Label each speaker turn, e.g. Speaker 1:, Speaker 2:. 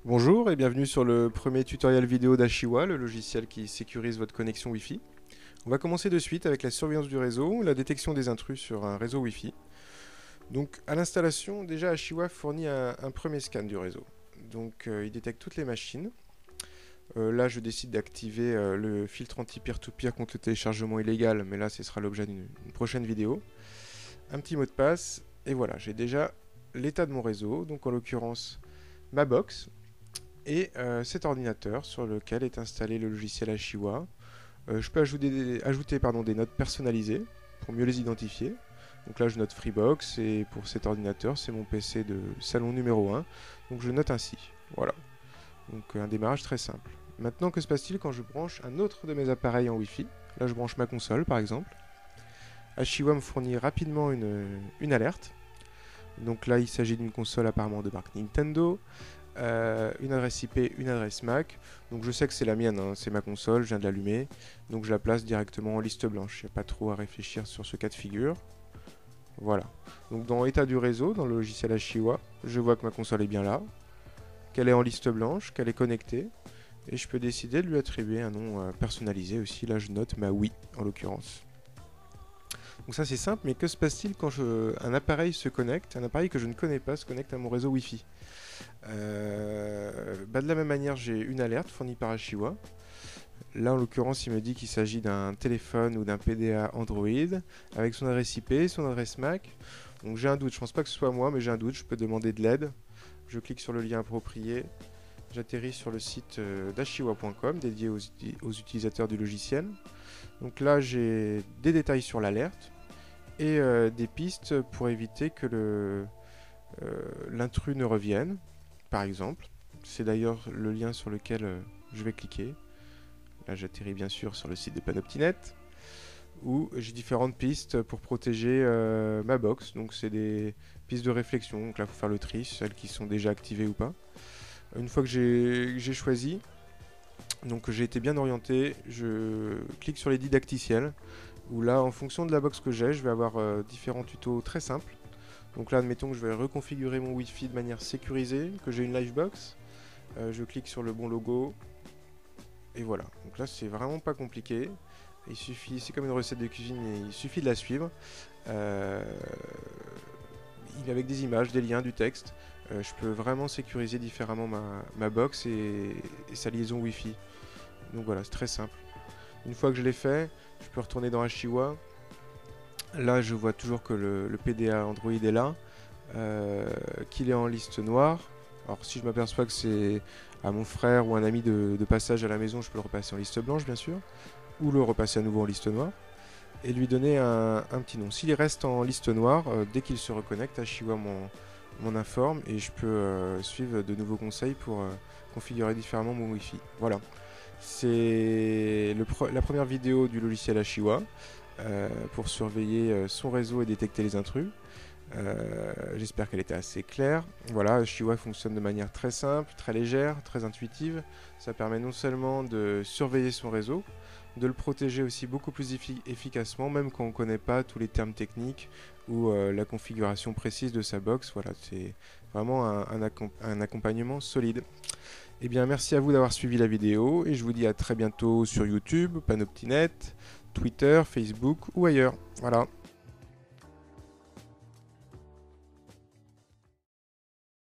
Speaker 1: Bonjour et bienvenue sur le premier tutoriel vidéo d'Ashiwa, le logiciel qui sécurise votre connexion Wi-Fi. On va commencer de suite avec la surveillance du réseau, la détection des intrus sur un réseau Wi-Fi. Donc à l'installation, déjà Ashiwa fournit un premier scan du réseau. Donc il détecte toutes les machines. Là je décide d'activer le filtre anti-peer-to-peer contre le téléchargement illégal, mais là ce sera l'objet d'une prochaine vidéo. Un petit mot de passe, et voilà, j'ai déjà l'état de mon réseau, donc en l'occurrence ma box, et cet ordinateur sur lequel est installé le logiciel Ashiwa. Je peux ajouter des notes personnalisées pour mieux les identifier. Donc là je note Freebox et pour cet ordinateur c'est mon PC de salon numéro 1. Donc je note ainsi. Voilà. Donc un démarrage très simple. Maintenant que se passe-t-il quand je branche un autre de mes appareils en Wi-Fi? Là je branche ma console par exemple. Ashiwa me fournit rapidement une alerte. Donc là il s'agit d'une console apparemment de marque Nintendo. Une adresse IP, une adresse MAC. Donc je sais que c'est la mienne, hein, c'est ma console, je viens de l'allumer. Donc je la place directement en liste blanche. Il n'y a pas trop à réfléchir sur ce cas de figure. Voilà. Donc dans état du réseau, dans le logiciel Ashiwa, je vois que ma console est bien là, qu'elle est en liste blanche, qu'elle est connectée. Et je peux décider de lui attribuer un nom personnalisé aussi. Là je note ma Wii en l'occurrence. Donc ça c'est simple, mais que se passe-t-il quand un appareil se connecte, un appareil que je ne connais pas se connecte à mon réseau Wi-Fi? De la même manière, j'ai une alerte fournie par Ashiwa. Là, en l'occurrence, il me dit qu'il s'agit d'un téléphone ou d'un PDA Android avec son adresse IP, son adresse MAC. Donc j'ai un doute, je pense pas que ce soit moi, mais j'ai un doute, je peux demander de l'aide. Je clique sur le lien approprié. J'atterris sur le site d'ashiwa.com dédié aux utilisateurs du logiciel. Donc là, j'ai des détails sur l'alerte et des pistes pour éviter que l'intrus ne revienne, par exemple. C'est d'ailleurs le lien sur lequel je vais cliquer. Là, j'atterris bien sûr sur le site de Panoptinet, où j'ai différentes pistes pour protéger ma box. Donc c'est des pistes de réflexion. Donc là, il faut faire le tri, celles qui sont déjà activées ou pas. Une fois que j'ai choisi, donc j'ai été bien orienté, je clique sur les didacticiels, où là, en fonction de la box que j'ai, je vais avoir différents tutos très simples. Donc là, admettons que je vais reconfigurer mon Wi-Fi de manière sécurisée, que j'ai une Livebox. Je clique sur le bon logo. Et voilà. Donc là, c'est vraiment pas compliqué. Il suffit, c'est comme une recette de cuisine, il suffit de la suivre. Euh, Avec des images, des liens, du texte. Je peux vraiment sécuriser différemment ma box et sa liaison Wi-Fi. Donc voilà, c'est très simple. Une fois que je l'ai fait, je peux retourner dans Ashiwa. Là, je vois toujours que le PDA Android est là, qu'il est en liste noire. Alors, si je m'aperçois que c'est à mon frère ou un ami de passage à la maison, je peux le repasser en liste blanche, bien sûr, ou le repasser à nouveau en liste noire, et lui donner un petit nom. S'il reste en liste noire, dès qu'il se reconnecte, Ashiwa m'en informe et je peux suivre de nouveaux conseils pour configurer différemment mon Wi-Fi. Voilà. C'est la première vidéo du logiciel Ashiwa pour surveiller son réseau et détecter les intrus. J'espère qu'elle était assez claire. Voilà, Ashiwa fonctionne de manière très simple, très légère, très intuitive. Ça permet non seulement de surveiller son réseau, de le protéger aussi beaucoup plus efficacement, même quand on ne connaît pas tous les termes techniques ou la configuration précise de sa box. Voilà, c'est vraiment un accompagnement solide. Eh bien, merci à vous d'avoir suivi la vidéo et je vous dis à très bientôt sur YouTube, Panoptinet, Twitter, Facebook ou ailleurs. Voilà.